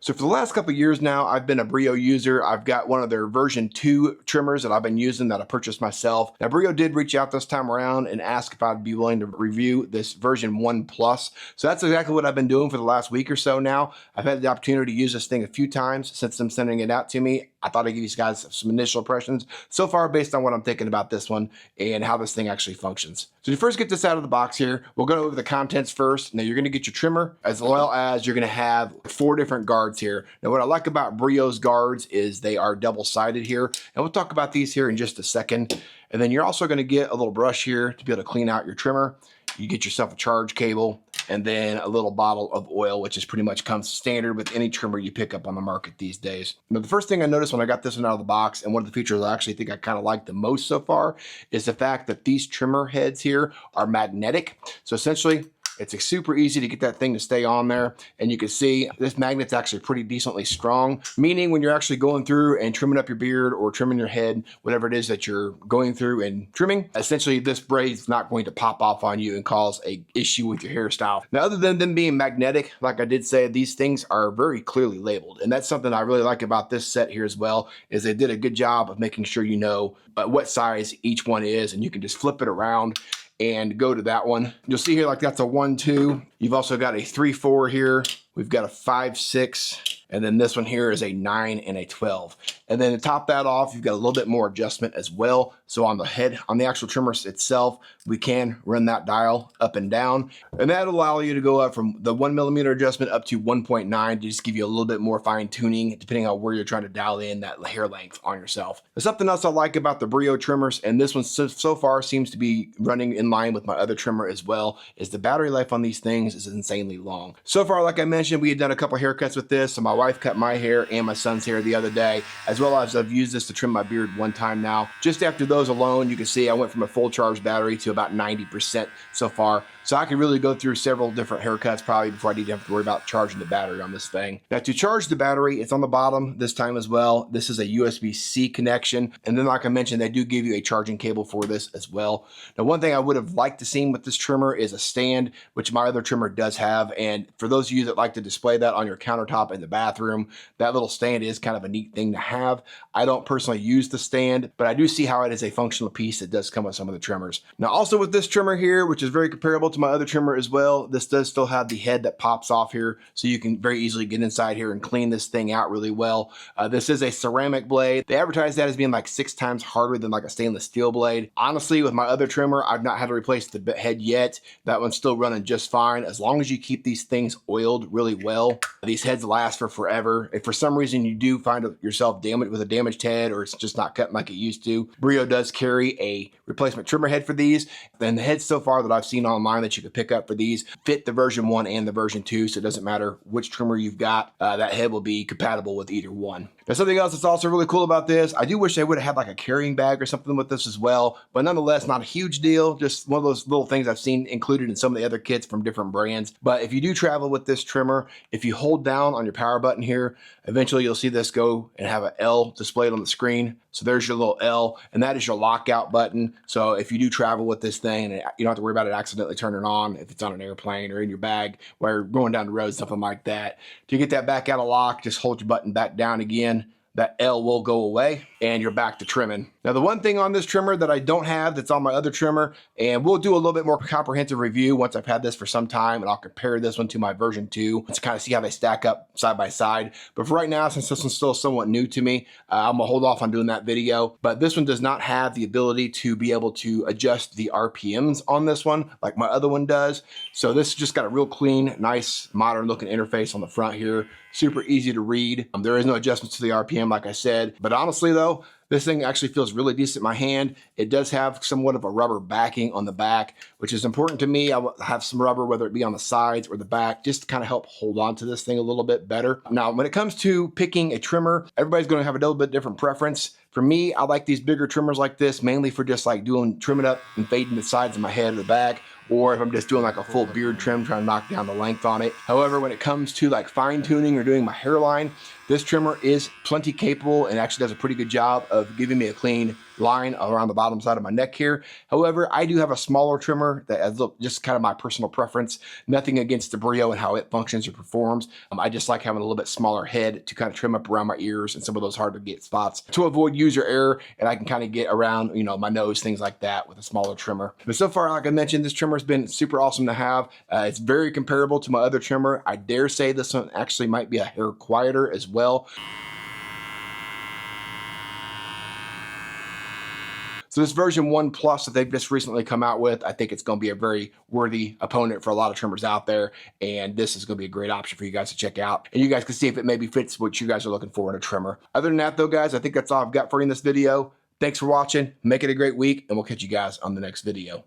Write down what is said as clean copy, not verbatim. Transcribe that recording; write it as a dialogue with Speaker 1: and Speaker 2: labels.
Speaker 1: So for the last couple of years now, I've been a Brio user. I've got one of their version 2 trimmers that I've been using that I purchased myself. Now Brio did reach out this time around and ask if I'd be willing to review this version 1 Plus. So that's exactly what I've been doing for the last week or so now. I've had the opportunity to use this thing a few times since them sending it out to me. I thought I'd give you guys some initial impressions so far based on what I'm thinking about this one and how this thing actually functions. So you first get this out of the box here. We'll go over the contents first. Now you're gonna get your trimmer as well as you're gonna have 4 different guards here. Now what I like about Brio's guards is they are double-sided here. And we'll talk about these here in just a second. And then you're also gonna get a little brush here to be able to clean out your trimmer. You get yourself a charge cable and then a little bottle of oil, which is pretty much comes standard with any trimmer you pick up on the market these days. Now, the first thing I noticed when I got this one out of the box, and one of the features I actually think I kind of like the most so far, is the fact that these trimmer heads here are magnetic. So essentially, it's super easy to get that thing to stay on there. And you can see this magnet's actually pretty decently strong, meaning when you're actually going through and trimming up your beard or trimming your head, whatever it is that you're going through and trimming, essentially this braid's not going to pop off on you and cause a issue with your hairstyle. Now, other than them being magnetic, like I did say, these things are very clearly labeled. And that's something I really like about this set here as well, is they did a good job of making sure you know what size each one is, and you can just flip it around and go to that one. You'll see here like that's a 1-2. You've also got a 3-4 here. We've got a 5-6. And then this one here is a 9 and a 12. And then to top that off, you've got a little bit more adjustment as well. So on the head, on the actual trimmer itself, we can run that dial up and down. And that'll allow you to go up from the 1mm adjustment up to 1.9 to just give you a little bit more fine tuning depending on where you're trying to dial in that hair length on yourself. There's something else I like about the Brio trimmers, and this one so far seems to be running in line with my other trimmer as well, is the battery life on these things is insanely long. So far, like I mentioned, we had done a couple haircuts with this. So my wife cut my hair and my son's hair the other day, as well as I've used this to trim my beard one time now. Just after those alone, you can see I went from a full charge battery to about 90% so far. So I can really go through several different haircuts probably before I need to have to worry about charging the battery on this thing. Now to charge the battery, it's on the bottom this time as well. This is a USB-C connection. And then like I mentioned, they do give you a charging cable for this as well. Now one thing I would have liked to see with this trimmer is a stand, which my other trimmer does have. And for those of you that like to display that on your countertop in the bathroom, that little stand is kind of a neat thing to have. I don't personally use the stand, but I do see how it is a functional piece that does come with some of the trimmers. Now also with this trimmer here, which is very comparable to my other trimmer as well, this does still have the head that pops off here, so you can very easily get inside here and clean this thing out really well. This is a ceramic blade. They advertise that as being like 6 times harder than like a stainless steel blade. Honestly, with my other trimmer, I've not had to replace the head yet. That one's still running just fine. As long as you keep these things oiled really well, these heads last for forever. If for some reason you do find yourself damaged with a damaged head or it's just not cutting like it used to, Brio does carry a replacement trimmer head for these. And the heads so far that I've seen online that you could pick up for these fit the version 1 and the version 2, so it doesn't matter which trimmer you've got, that head will be compatible with either one. Now something else that's also really cool about this, I do wish they would have had like a carrying bag or something with this as well, but nonetheless not a huge deal, just one of those little things I've seen included in some of the other kits from different brands. But if you do travel with this trimmer, if you hold down on your power button here, eventually you'll see this go and have an L displayed on the screen. So there's your little L, and that is your lockout button. So if you do travel with this thing, and you don't have to worry about it accidentally turning on if it's on an airplane or in your bag while you're going down the road, something like that. To get that back out of lock, just hold your button back down again. That L will go away and you're back to trimming. Now the one thing on this trimmer that I don't have that's on my other trimmer, and we'll do a little bit more comprehensive review once I've had this for some time, and I'll compare this one to my version 2 to kind of see how they stack up side by side. But for right now, since this one's still somewhat new to me, I'm gonna hold off on doing that video. But this one does not have the ability to be able to adjust the RPMs on this one like my other one does. So this just got a real clean, nice, modern looking interface on the front here. Super easy to read. There is no adjustments to the RPM, like I said. But honestly though, this thing actually feels really decent in my hand. It does have somewhat of a rubber backing on the back, which is important to me. I will have some rubber, whether it be on the sides or the back, just to kind of help hold on to this thing a little bit better. Now, when it comes to picking a trimmer, everybody's gonna have a little bit different preference. For me, I like these bigger trimmers like this, mainly for just like trimming up and fading the sides of my head or the back, or if I'm just doing like a full beard trim, trying to knock down the length on it. However, when it comes to like fine tuning or doing my hairline, This trimmer is plenty capable and actually does a pretty good job of giving me a clean line around the bottom side of my neck here. However, I do have a smaller trimmer that is just kind of my personal preference. Nothing against the Brio and how it functions or performs. I just like having a little bit smaller head to kind of trim up around my ears and some of those hard to get spots to avoid user error, and I can kind of get around, you know, my nose, things like that with a smaller trimmer. But so far, like I mentioned, this trimmer has been super awesome to have. It's very comparable to my other trimmer. I dare say this one actually might be a hair quieter as well. So this version 1 Plus that they've just recently come out with, I think it's going to be a very worthy opponent for a lot of trimmers out there. And this is going to be a great option for you guys to check out. And you guys can see if it maybe fits what you guys are looking for in a trimmer. Other than that though, guys, I think that's all I've got for you in this video. Thanks for watching. Make it a great week, and we'll catch you guys on the next video.